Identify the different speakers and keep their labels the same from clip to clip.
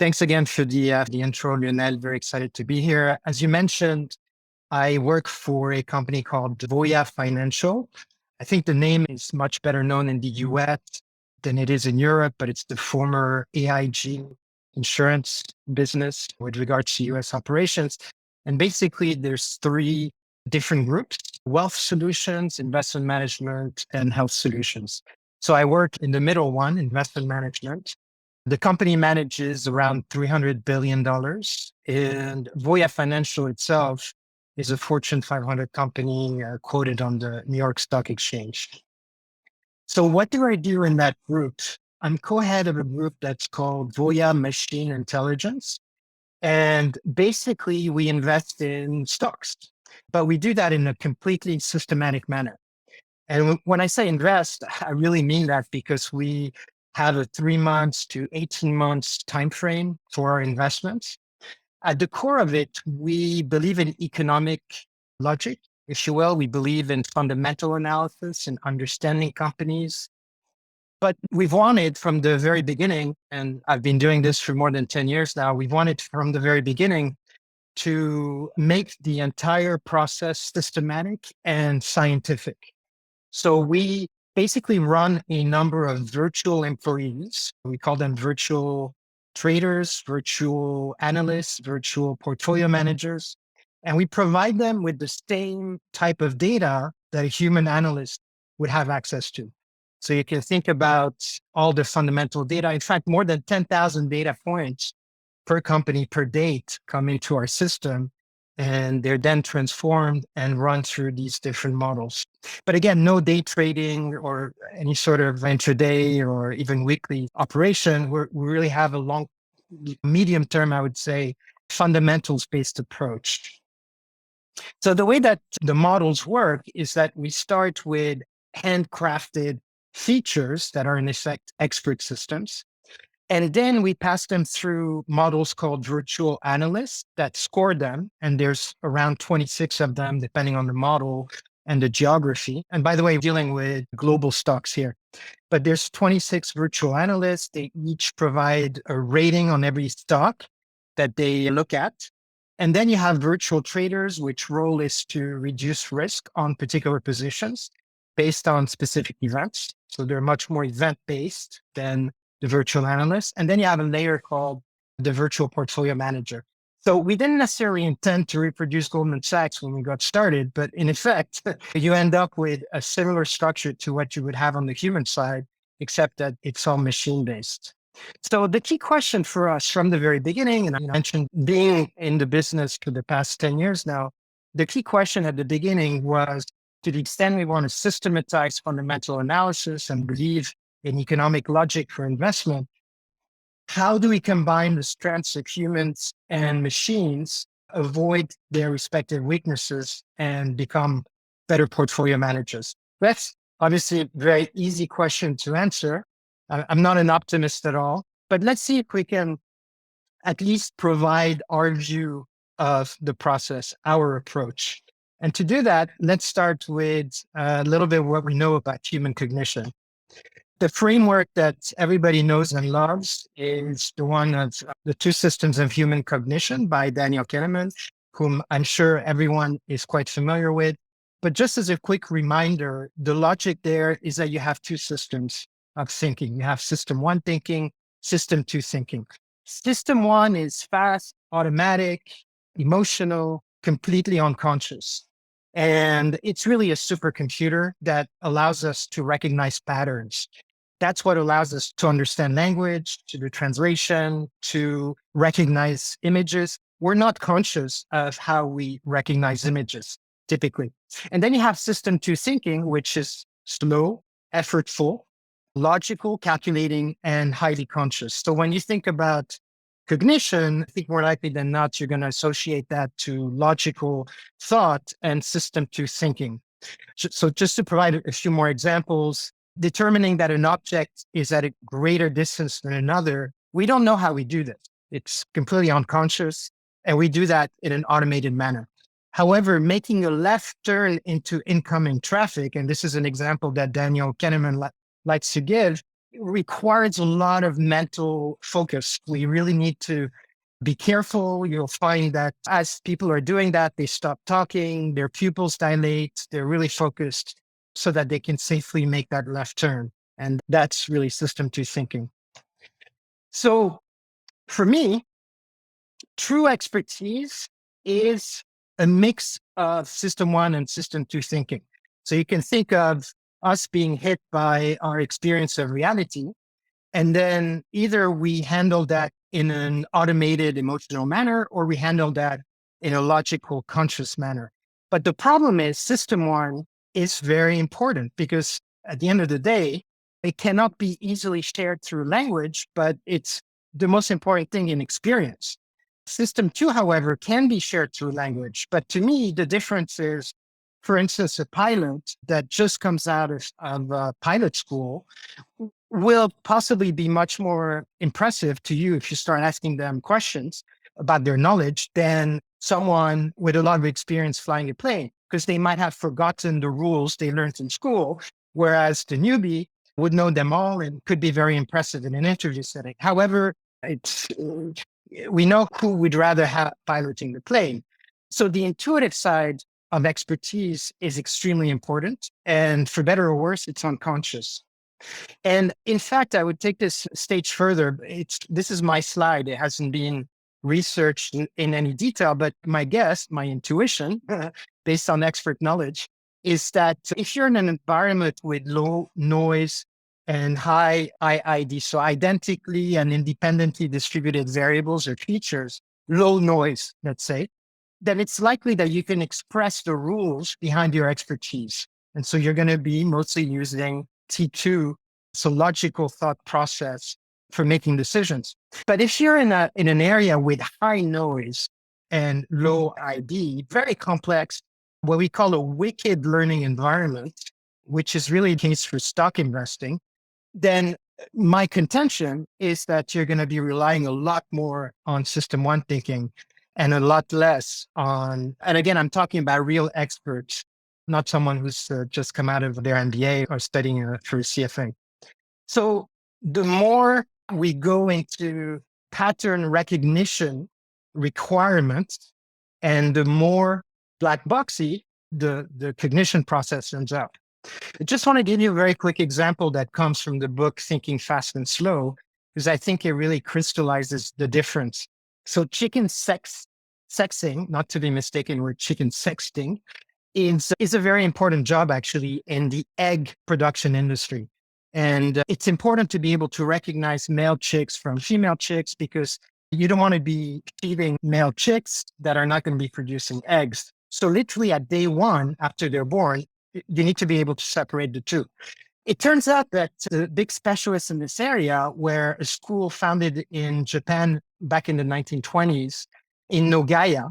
Speaker 1: Thanks again for the intro, Lionel. Very excited to be here. As you mentioned, I work for a company called Voya Financial. I think the name is much better known in the US than it is in Europe, but it's the former AIG insurance business with regards to US operations. And basically, there's three different groups: wealth solutions, investment management, and health solutions. So I work in the middle one, investment management. The company manages around $300 billion, and Voya Financial itself is a Fortune 500 company quoted on the New York Stock Exchange. So what do I do in that group? I'm co-head of a group that's called Voya Machine Intelligence. And basically, we invest in stocks, but we do that in a completely systematic manner. And when I say invest, I really mean that because we have a 3 months to 18 months time frame for our investments. At the core of it, we believe in economic logic, if you will. We believe in fundamental analysis and understanding companies. But we've wanted from the very beginning, and I've been doing this for more than 10 years now, we've wanted from the very beginning to make the entire process systematic and scientific. So we basically run a number of virtual employees. We call them virtual traders, virtual analysts, virtual portfolio managers. And we provide them with the same type of data that a human analyst would have access to. So you can think about all the fundamental data. In fact, more than 10,000 data points per company per date come into our system, and they're then transformed and run through these different models. But again, no day trading or any sort of intraday or even weekly operation. We really have a long, medium term, I would say, fundamentals-based approach. So the way that the models work is that we start with handcrafted features that are in effect expert systems. And then we pass them through models called virtual analysts that score them. And there's around 26 of them, depending on the model and the geography. And by the way, we're dealing with global stocks here. But there's 26 virtual analysts. They each provide a rating on every stock that they look at. And then you have virtual traders, which role is to reduce risk on particular positions based on specific events. So they're much more event-based than the virtual analyst. And then you have a layer called the virtual portfolio manager. So we didn't necessarily intend to reproduce Goldman Sachs when we got started, but in effect, you end up with a similar structure to what you would have on the human side, except that it's all machine-based. So the key question for us from the very beginning, and I mentioned being in the business for the past 10 years now, the key question at the beginning was, to the extent we want to systematize fundamental analysis and believe in economic logic for investment, how do we combine the strengths of humans and machines, avoid their respective weaknesses, and become better portfolio managers? That's obviously a very easy question to answer. I'm not an optimist at all, but let's see if we can at least provide our view of the process, our approach. And to do that, let's start with a little bit of what we know about human cognition. The framework that everybody knows and loves is the one of the two systems of human cognition by Daniel Kahneman, whom I'm sure everyone is quite familiar with. But just as a quick reminder, the logic there is that you have two systems of thinking. You have system one thinking, system two thinking. System one is fast, automatic, emotional, completely unconscious. And it's really a supercomputer that allows us to recognize patterns. That's what allows us to understand language, to do translation, to recognize images. We're not conscious of how we recognize images, typically. And then you have system two thinking, which is slow, effortful, logical, calculating, and highly conscious. So when you think about cognition, I think more likely than not, you're going to associate that to logical thought and system two thinking. So just to provide a few more examples, determining that an object is at a greater distance than another, we don't know how we do this. It's completely unconscious, and we do that in an automated manner. However, making a left turn into incoming traffic, and this is an example that Daniel Kahneman likes to give, requires a lot of mental focus. We really need to be careful. You'll find that as people are doing that, they stop talking, their pupils dilate, they're really focused so that they can safely make that left turn. And that's really system two thinking. So for me, true expertise is a mix of system one and system two thinking. So you can think of us being hit by our experience of reality, and then either we handle that in an automated emotional manner or we handle that in a logical conscious manner. But the problem is system one is very important because at the end of the day, it cannot be easily shared through language, but it's the most important thing in experience. System two, however, can be shared through language. But to me, the difference is, for instance, a pilot that just comes out of pilot school will possibly be much more impressive to you if you start asking them questions about their knowledge than someone with a lot of experience flying a plane, because they might have forgotten the rules they learned in school, whereas the newbie would know them all and could be very impressive in an interview setting. However, we know who we'd rather have piloting the plane. So the intuitive side of expertise is extremely important. And for better or worse, it's unconscious. And in fact, I would take this stage further. This is my slide. It hasn't been researched in any detail, but my guess, my intuition, based on expert knowledge, is that if you're in an environment with low noise and high IID, so identically and independently distributed variables or features, low noise, let's say, then it's likely that you can express the rules behind your expertise. And so you're going to be mostly using T2, so logical thought process for making decisions. But if you're in an area with high noise and low ID, very complex, what we call a wicked learning environment, which is really the case for stock investing, then my contention is that you're going to be relying a lot more on system one thinking and a lot less on, and again, I'm talking about real experts, not someone who's just come out of their MBA or studying for CFA. So the more we go into pattern recognition requirements and the more black boxy the cognition process turns out. I just want to give you a very quick example that comes from the book Thinking Fast and Slow, because I think it really crystallizes the difference. So sexing, not to be mistaken with chicken sexting, is a very important job actually in the egg production industry. And it's important to be able to recognize male chicks from female chicks because you don't want to be feeding male chicks that are not going to be producing eggs. So literally at day one after they're born, you need to be able to separate the two. It turns out that the big specialists in this area were a school founded in Japan back in the 1920s in Nogaya,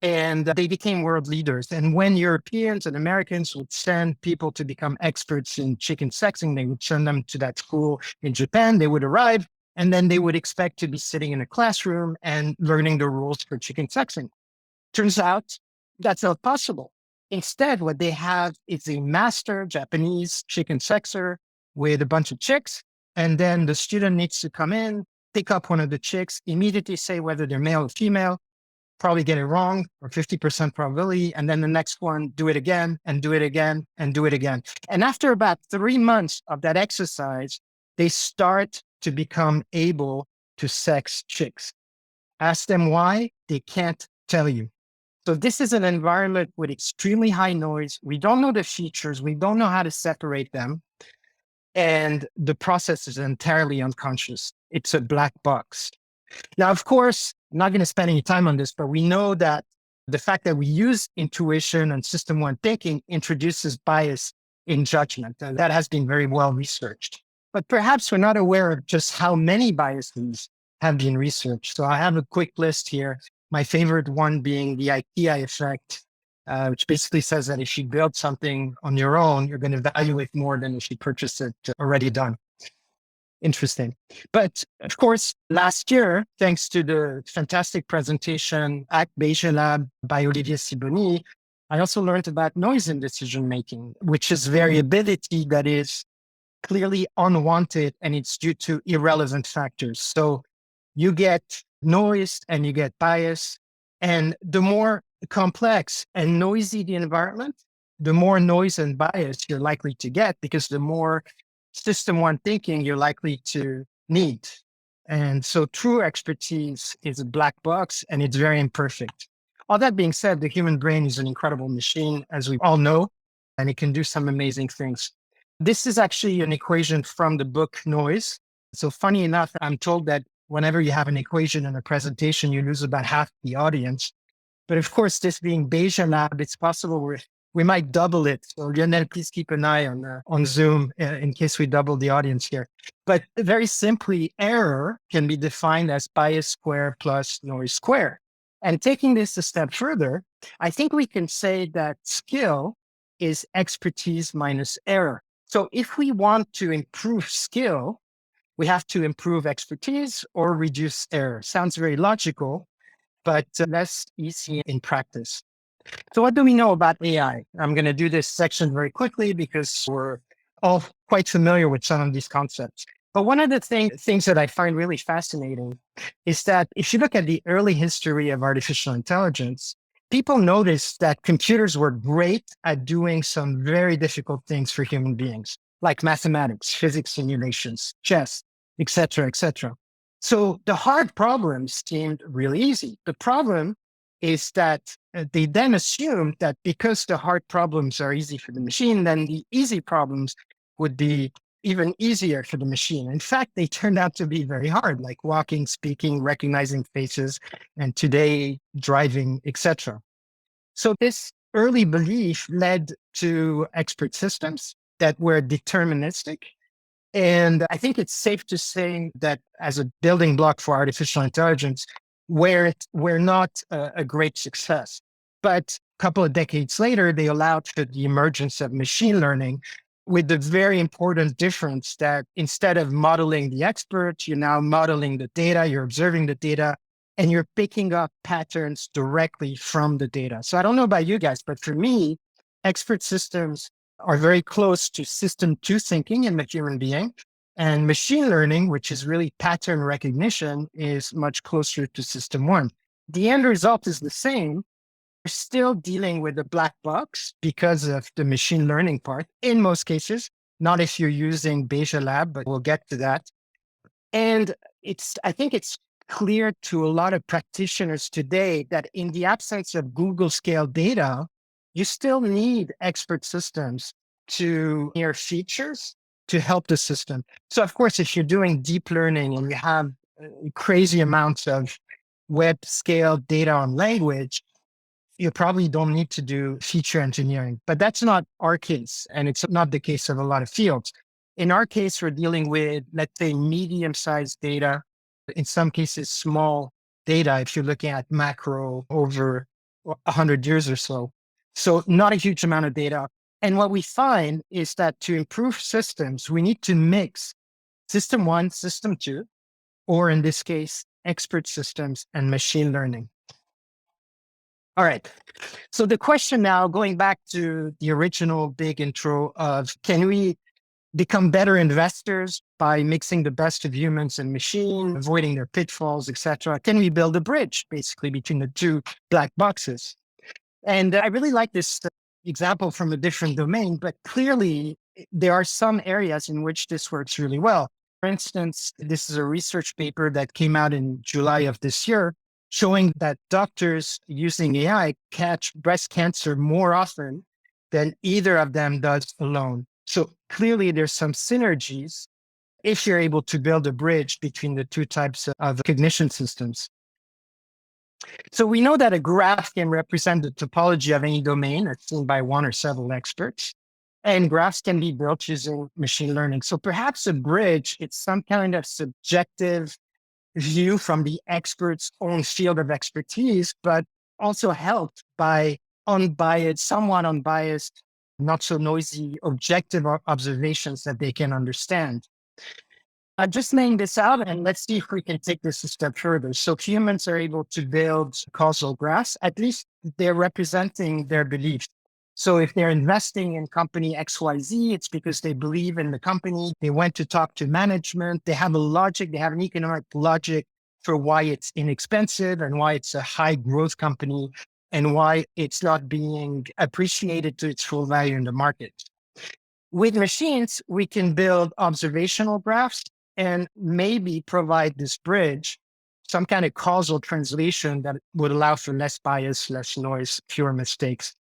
Speaker 1: and they became world leaders. And when Europeans and Americans would send people to become experts in chicken sexing, they would send them to that school in Japan. They would arrive, and then they would expect to be sitting in a classroom and learning the rules for chicken sexing. Turns out that's not possible. Instead, what they have is a master Japanese chicken sexer with a bunch of chicks. And then the student needs to come in, pick up one of the chicks, immediately say whether they're male or female, probably get it wrong or 50% probability. And then the next one, do it again and do it again and do it again. And after about 3 months of that exercise, they start to become able to sex chicks. Ask them why, they can't tell you. So this is an environment with extremely high noise. We don't know the features. We don't know how to separate them. And the process is entirely unconscious. It's a black box. Now, of course, I'm not going to spend any time on this, but we know that the fact that we use intuition and system one thinking introduces bias in judgment. And that has been very well researched. But perhaps we're not aware of just how many biases have been researched. So I have a quick list here. My favorite one being the IKEA effect, which basically says that if you build something on your own, you're going to value it more than if you purchase it already done. Interesting. But of course, last year, thanks to the fantastic presentation at BayesiaLab by Olivier Sibony, I also learned about noise in decision making, which is variability that is clearly unwanted and it's due to irrelevant factors. So you get noise and you get bias. And the more complex and noisy the environment, the more noise and bias you're likely to get because the more system one thinking you're likely to need. And so true expertise is a black box and it's very imperfect. All that being said, the human brain is an incredible machine, as we all know, and it can do some amazing things. This is actually an equation from the book Noise. So funny enough, I'm told that whenever you have an equation in a presentation, you lose about half the audience. But of course, this being BayesiaLab, it's possible we might double it. So Lionel, please keep an eye on Zoom in case we double the audience here. But very simply, error can be defined as bias square plus noise square. And taking this a step further, I think we can say that skill is expertise minus error. So if we want to improve skill, we have to improve expertise or reduce error. Sounds very logical, but less easy in practice. So what do we know about AI? I'm going to do this section very quickly because we're all quite familiar with some of these concepts. But one of the things that I find really fascinating is that if you look at the early history of artificial intelligence, people noticed that computers were great at doing some very difficult things for human beings, like mathematics, physics simulations, chess, et cetera, et cetera. So the hard problems seemed really easy. The problem is that they then assumed that because the hard problems are easy for the machine, then the easy problems would be even easier for the machine. In fact, they turned out to be very hard, like walking, speaking, recognizing faces, and today driving, etc. So this early belief led to expert systems that were deterministic. And I think it's safe to say that as a building block for artificial intelligence, we're not a great success. But a couple of decades later, they allowed for the emergence of machine learning with the very important difference that instead of modeling the expert, you're now modeling the data, you're observing the data, and you're picking up patterns directly from the data. So I don't know about you guys, but for me, expert systems are very close to system two thinking in the human being. And machine learning, which is really pattern recognition, is much closer to system one. The end result is the same. We're still dealing with a black box because of the machine learning part in most cases, not if you're using BayesiaLab, but we'll get to that. And I think it's clear to a lot of practitioners today that in the absence of Google scale data, you still need expert systems to near features to help the system. So of course, if you're doing deep learning and you have crazy amounts of web scale data on language, you probably don't need to do feature engineering, but that's not our case. And it's not the case of a lot of fields. In our case, we're dealing with, let's say, medium-sized data, in some cases, small data, if you're looking at macro over 100 years or so. So not a huge amount of data. And what we find is that to improve systems, we need to mix system one, system two, or in this case, expert systems and machine learning. All right. So the question now, going back to the original big intro of can we become better investors by mixing the best of humans and machine, avoiding their pitfalls, etc.? Can we build a bridge basically between the two black boxes? And I really like this example from a different domain, but clearly there are some areas in which this works really well. For instance, this is a research paper that came out in July of this year showing that doctors using AI catch breast cancer more often than either of them does alone. So clearly there's some synergies if you're able to build a bridge between the two types of cognition systems. So we know that a graph can represent the topology of any domain as seen by one or several experts. And graphs can be built using machine learning. So perhaps a bridge, it's some kind of subjective view from the expert's own field of expertise, but also helped by somewhat unbiased, not so noisy, objective observations that they can understand. Just laying this out, and let's see if we can take this a step further. So humans are able to build causal graphs, at least they're representing their beliefs. So if they're investing in company XYZ, it's because they believe in the company. They went to talk to management. They have a logic. They have an economic logic for why it's inexpensive and why it's a high growth company and why it's not being appreciated to its full value in the market. With machines, we can build observational graphs and maybe provide this bridge, some kind of causal translation that would allow for less bias, less noise, fewer mistakes,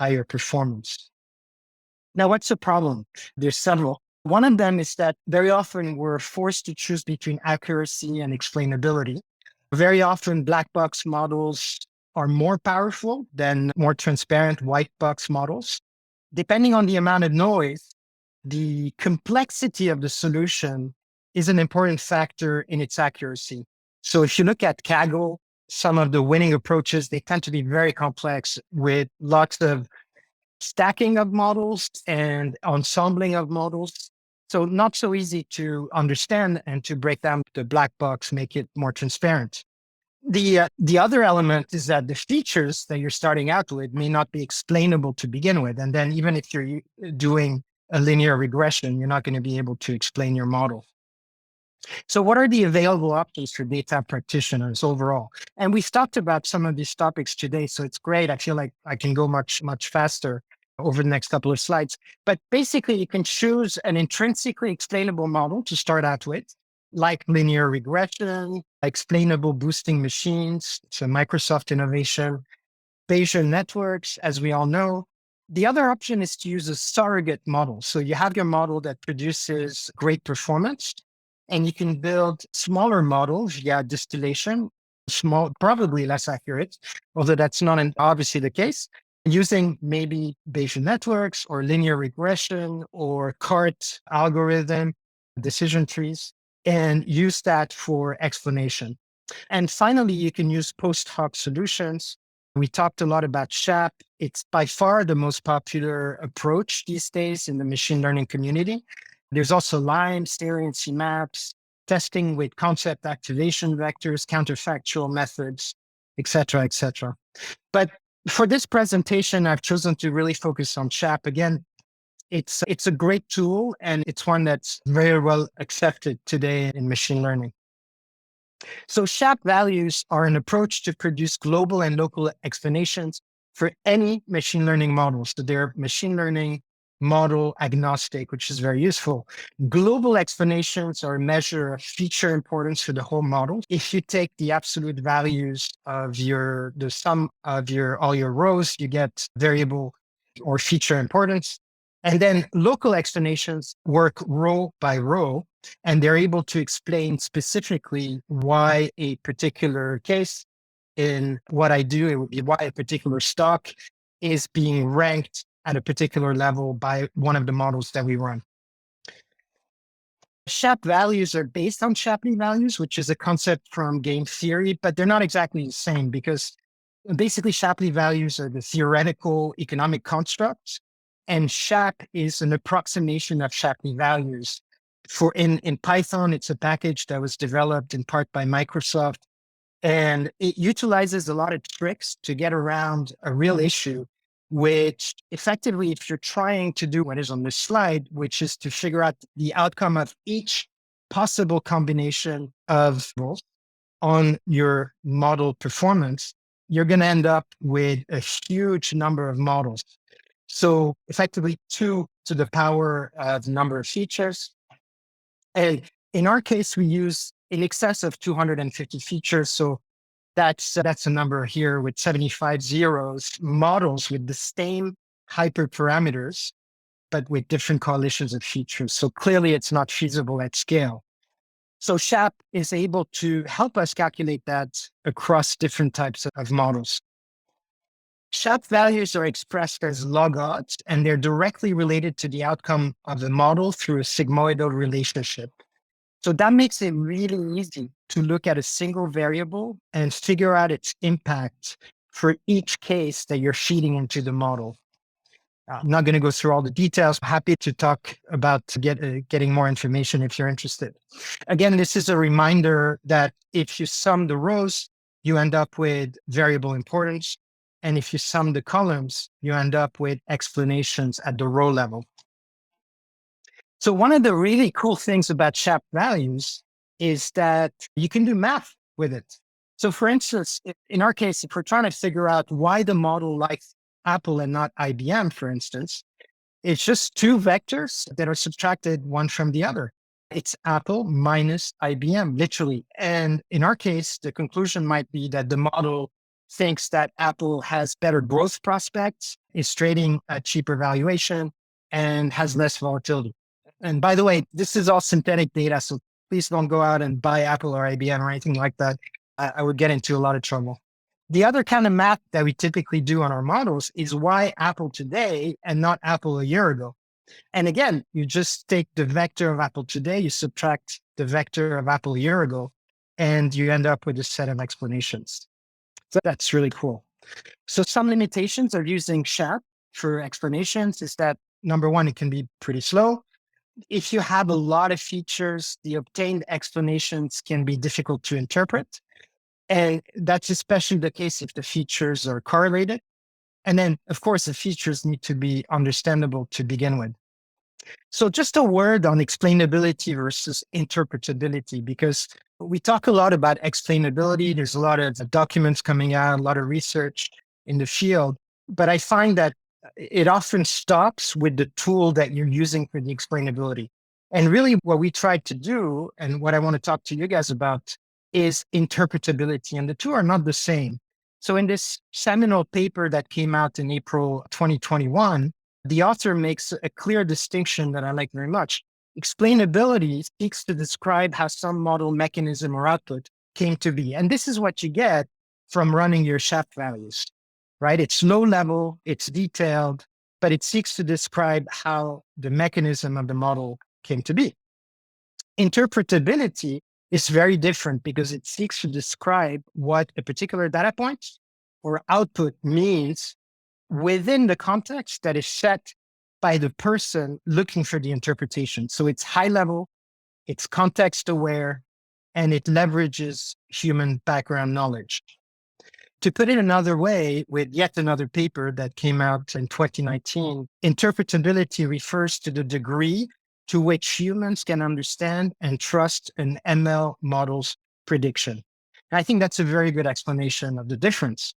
Speaker 1: higher performance. Now, what's the problem? There's several. One of them is that very often we're forced to choose between accuracy and explainability. Very often, black box models are more powerful than more transparent white box models. Depending on the amount of noise, the complexity of the solution is an important factor in its accuracy. So if you look at Kaggle, some of the winning approaches, they tend to be very complex with lots of stacking of models and ensembling of models. So not so easy to understand and to break down the black box, make it more transparent. The other element is that the features that you're starting out with may not be explainable to begin with. And then even if you're doing a linear regression, you're not going to be able to explain your model. So what are the available options for data practitioners overall? And we've talked about some of these topics today, so it's great. I feel like I can go much faster over the next couple of slides. But basically, you can choose an intrinsically explainable model to start out with, like linear regression, explainable boosting machines. It's a Microsoft innovation. Bayesian networks, as we all know. The other option is to use a surrogate model. So you have your model that produces great performance, and you can build smaller models via distillation, small, probably less accurate, although that's not obviously the case, using maybe Bayesian networks or linear regression or CART algorithm, decision trees, and use that for explanation. And finally, you can use post hoc solutions. We talked a lot about SHAP. It's by far the most popular approach these days in the machine learning community. There's also LIME, stereo and CMAPs, testing with concept activation vectors, counterfactual methods, et cetera, et cetera. But for this presentation, I've chosen to really focus on SHAP. Again, it's a great tool, and it's one that's very well accepted today in machine learning. So SHAP values are an approach to produce global and local explanations for any machine learning model. So they're machine learning model agnostic, which is very useful. Global explanations are a measure of feature importance for the whole model. If you take the absolute values of the sum of all your rows, you get variable or feature importance. And then local explanations work row by row, and they're able to explain specifically why a particular case in what I do, it would be why a particular stock is being ranked at a particular level by one of the models that we run. SHAP values are based on Shapley values, which is a concept from game theory, but they're not exactly the same because basically Shapley values are the theoretical economic constructs, and SHAP is an approximation of Shapley values. For in Python, it's a package that was developed in part by Microsoft, and it utilizes a lot of tricks to get around a real issue, which effectively, if you're trying to do what is on this slide, which is to figure out the outcome of each possible combination of rules on your model performance, you're going to end up with a huge number of models. So effectively 2 to the power of the number of features. And in our case, we use in excess of 250 features. So that's a number here with 75 zeros, models with the same hyperparameters, but with different coalitions of features. So clearly it's not feasible at scale. So SHAP is able to help us calculate that across different types of models. SHAP values are expressed as log odds, and they're directly related to the outcome of the model through a sigmoidal relationship. So that makes it really easy to look at a single variable and figure out its impact for each case that you're feeding into the model. I'm not going to go through all the details. I'm happy to talk about getting more information if you're interested. Again, this is a reminder that if you sum the rows, you end up with variable importance. And if you sum the columns, you end up with explanations at the row level. So one of the really cool things about SHAP values is that you can do math with it. So for instance, in our case, if we're trying to figure out why the model likes Apple and not IBM, for instance, it's just two vectors that are subtracted one from the other. It's Apple minus IBM, literally. And in our case, the conclusion might be that the model thinks that Apple has better growth prospects, is trading at cheaper valuation, and has less volatility. And by the way, this is all synthetic data, so please don't go out and buy Apple or IBM or anything like that. I would get into a lot of trouble. The other kind of math that we typically do on our models is why Apple today and not Apple a year ago. And again, you just take the vector of Apple today, you subtract the vector of Apple a year ago, and you end up with a set of explanations. So that's really cool. So some limitations of using SHAP for explanations is that, number one, it can be pretty slow. If you have a lot of features, the obtained explanations can be difficult to interpret. And that's especially the case if the features are correlated. And then, of course, the features need to be understandable to begin with. So just a word on explainability versus interpretability, because we talk a lot about explainability. There's a lot of documents coming out, a lot of research in the field, but I find that it often stops with the tool that you're using for the explainability. And really what we tried to do, and what I want to talk to you guys about, is interpretability, and the two are not the same. So in this seminal paper that came out in April 2021, the author makes a clear distinction that I like very much. Explainability seeks to describe how some model mechanism or output came to be. And this is what you get from running your SHAP values, right? It's low level, it's detailed, but it seeks to describe how the mechanism of the model came to be. Interpretability is very different because it seeks to describe what a particular data point or output means within the context that is set by the person looking for the interpretation. So it's high level, it's context aware, and it leverages human background knowledge. To put it another way, with yet another paper that came out in 2019, interpretability refers to the degree to which humans can understand and trust an ML model's prediction. And I think that's a very good explanation of the difference.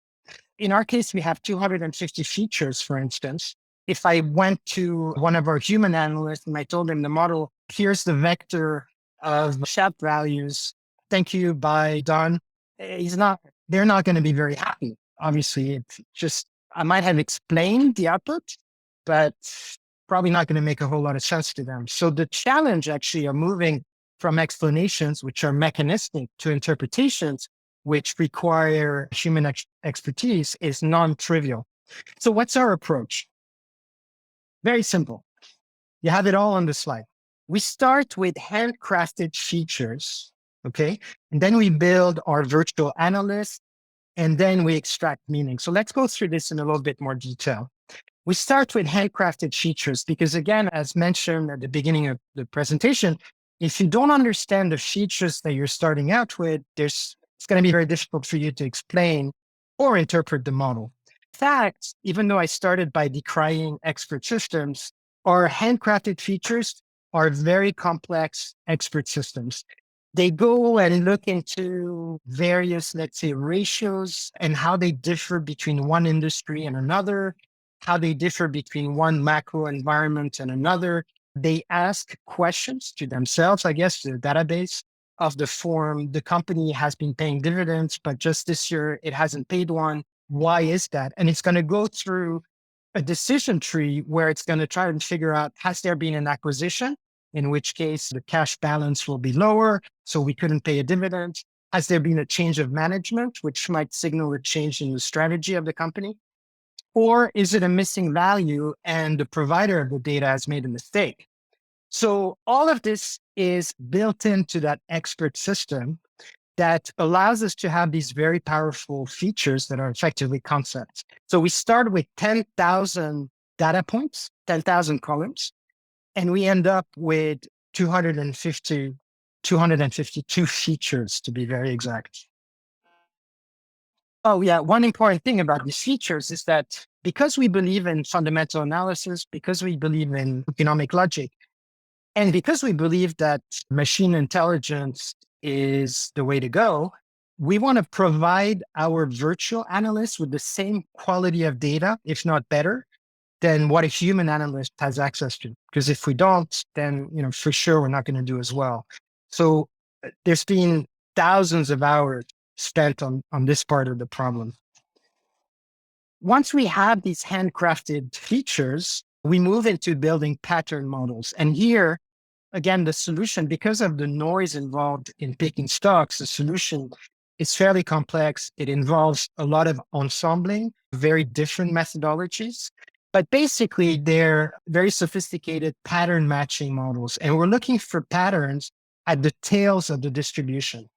Speaker 1: In our case, we have 250 features, for instance. If I went to one of our human analysts and I told him the model, here's the vector of SHAP values, thank you, bye, done, they're not going to be very happy. Obviously, it's just, I might have explained the output, but probably not going to make a whole lot of sense to them. So the challenge actually of moving from explanations, which are mechanistic, to interpretations, which require human expertise, is non-trivial. So what's our approach? Very simple. You have it all on the slide. We start with handcrafted features, okay? And then we build our virtual analyst, and then we extract meaning. So let's go through this in a little bit more detail. We start with handcrafted features because, again, as mentioned at the beginning of the presentation, if you don't understand the features that you're starting out with, it's going to be very difficult for you to explain or interpret the model. In fact, even though I started by decrying expert systems, our handcrafted features are very complex expert systems. They go and look into various, let's say, ratios and how they differ between one industry and another, how they differ between one macro environment and another. They ask questions to themselves, I guess, to the database of the form, the company has been paying dividends, but just this year it hasn't paid one. Why is that? And it's going to go through a decision tree where it's going to try and figure out, has there been an acquisition? In which case the cash balance will be lower, so we couldn't pay a dividend. Has there been a change of management, which might signal a change in the strategy of the company? Or is it a missing value and the provider of the data has made a mistake? So all of this is built into that expert system that allows us to have these very powerful features that are effectively concepts. So we start with 10,000 data points, 10,000 columns, and we end up with 252 features, to be very exact. Oh, yeah. One important thing about these features is that because we believe in fundamental analysis, because we believe in economic logic, and because we believe that machine intelligence is the way to go, we want to provide our virtual analysts with the same quality of data, if not better, than what a human analyst has access to. Because if we don't, then for sure we're not going to do as well. So there's been thousands of hours spent on this part of the problem. Once we have these handcrafted features, we move into building pattern models. And here, again, the solution, because of the noise involved in picking stocks, the solution is fairly complex. It involves a lot of ensembling, very different methodologies. But basically, they're very sophisticated pattern matching models. And we're looking for patterns at the tails of the distribution.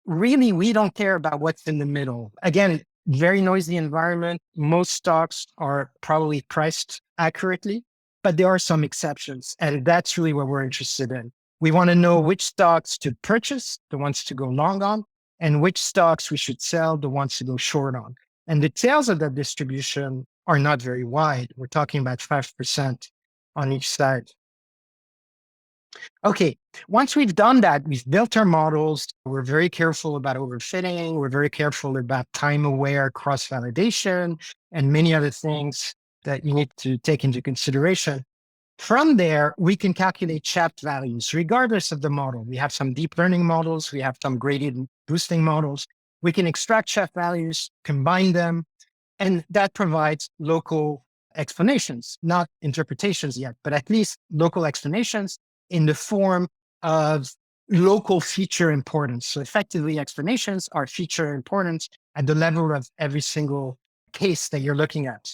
Speaker 1: Really, we don't care about what's in the middle. Again, very noisy environment. Most stocks are probably priced accurately, but there are some exceptions. And that's really what we're interested in. We want to know which stocks to purchase, the ones to go long on, and which stocks we should sell, the ones to go short on. And the tails of that distribution are not very wide. We're talking about 5% on each side. Okay, once we've done that, we've built our models. We're very careful about overfitting. We're very careful about time-aware cross-validation and many other things that you need to take into consideration. From there, we can calculate Shaft values, regardless of the model. We have some deep learning models. We have some gradient boosting models. We can extract Shaft values, combine them, and that provides local explanations, not interpretations yet, but at least local explanations in the form of local feature importance. So effectively, explanations are feature importance at the level of every single case that you're looking at.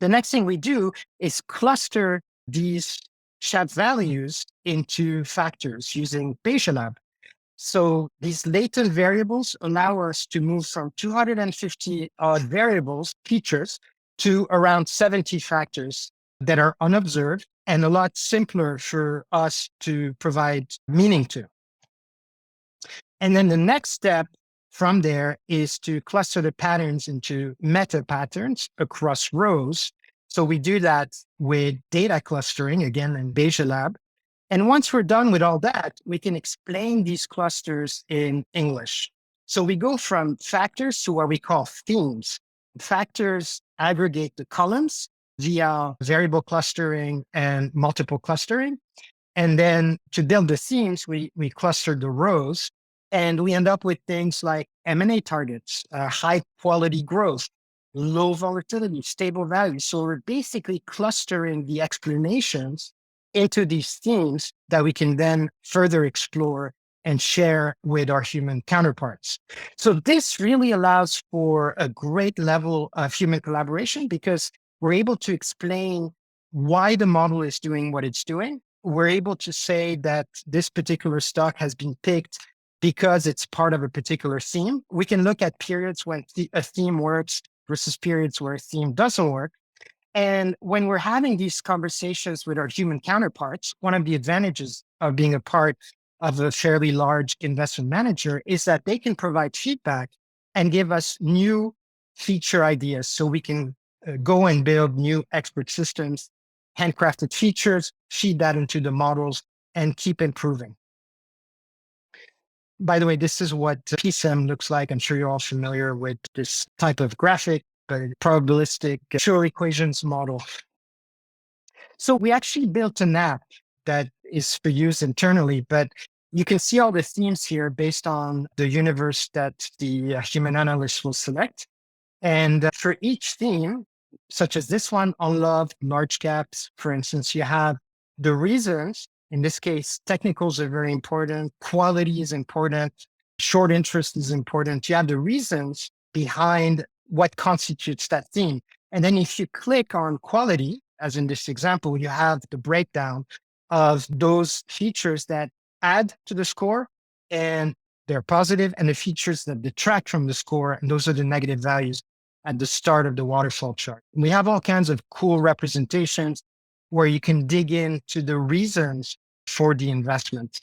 Speaker 1: The next thing we do is cluster these Shaft values into factors using BayesiaLab. So these latent variables allow us to move from 250 odd variables, features, to around 70 factors that are unobserved and a lot simpler for us to provide meaning to. And then the next step from there is to cluster the patterns into meta patterns across rows. So we do that with data clustering, again, in BayesiaLab. And once we're done with all that, we can explain these clusters in English. So we go from factors to what we call themes. Factors aggregate the columns via variable clustering and multiple clustering. And then to build the themes, we cluster the rows and we end up with things like M&A targets, high quality growth, low volatility, stable value. So we're basically clustering the explanations into these themes that we can then further explore and share with our human counterparts. So this really allows for a great level of human collaboration because we're able to explain why the model is doing what it's doing. We're able to say that this particular stock has been picked because it's part of a particular theme. We can look at periods when a theme works versus periods where a theme doesn't work. And when we're having these conversations with our human counterparts, one of the advantages of being a part of a fairly large investment manager is that they can provide feedback and give us new feature ideas so we can go and build new expert systems, handcrafted features, feed that into the models, and keep improving. By the way, this is what PSEM looks like. I'm sure you're all familiar with this type of graphic, but probabilistic Schur equations model. So we actually built an app that is for use internally, but you can see all the themes here based on the universe that the human analyst will select. And for each theme, such as this one, unloved, large caps, for instance, you have the reasons. In this case, technicals are very important. Quality is important. Short interest is important. You have the reasons behind what constitutes that theme. And then if you click on quality, as in this example, you have the breakdown of those features that add to the score and they're positive, and the features that detract from the score, and those are the negative values at the start of the waterfall chart. And we have all kinds of cool representations where you can dig into the reasons for the investment.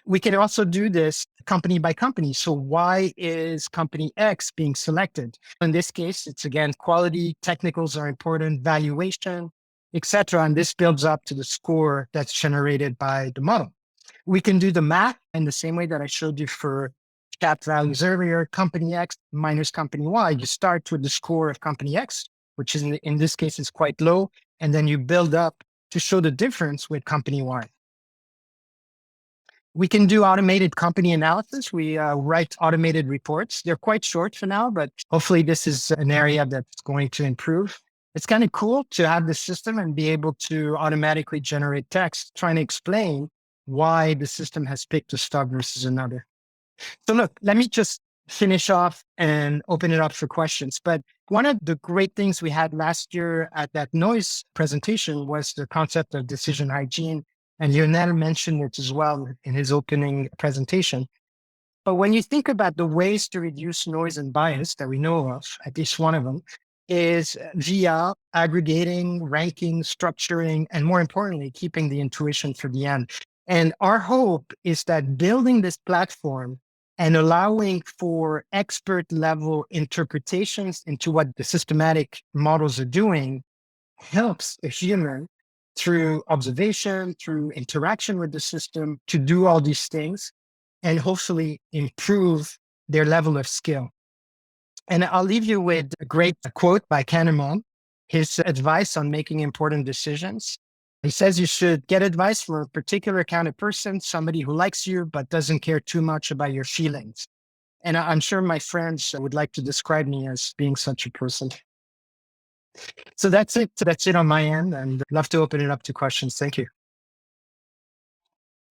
Speaker 1: We can also do this company by company. So why is company X being selected? In this case, it's again, quality, technicals are important, valuation, etc. And this builds up to the score that's generated by the model. We can do the math in the same way that I showed you for chat values earlier, company X minus company Y. You start with the score of company X, which is in this case is quite low, and then you build up to show the difference with company Y. We can do automated company analysis. We write automated reports. They're quite short for now, but hopefully this is an area that's going to improve. It's kind of cool to have the system and be able to automatically generate text, trying to explain why the system has picked a stock versus another. So look, let me just finish off and open it up for questions. But one of the great things we had last year at that noise presentation was the concept of decision hygiene. And Lionel mentioned it as well in his opening presentation. But when you think about the ways to reduce noise and bias that we know of, at least one of them, is via aggregating, ranking, structuring, and more importantly, keeping the intuition for the end. And our hope is that building this platform and allowing for expert level interpretations into what the systematic models are doing helps a human through observation, through interaction with the system to do all these things and hopefully improve their level of skill. And I'll leave you with a great quote by Kahneman, his advice on making important decisions. He says you should get advice from a particular kind of person, somebody who likes you but doesn't care too much about your feelings. And I'm sure my friends would like to describe me as being such a person. So that's it. That's it on my end, and I'd love to open it up to questions. Thank you.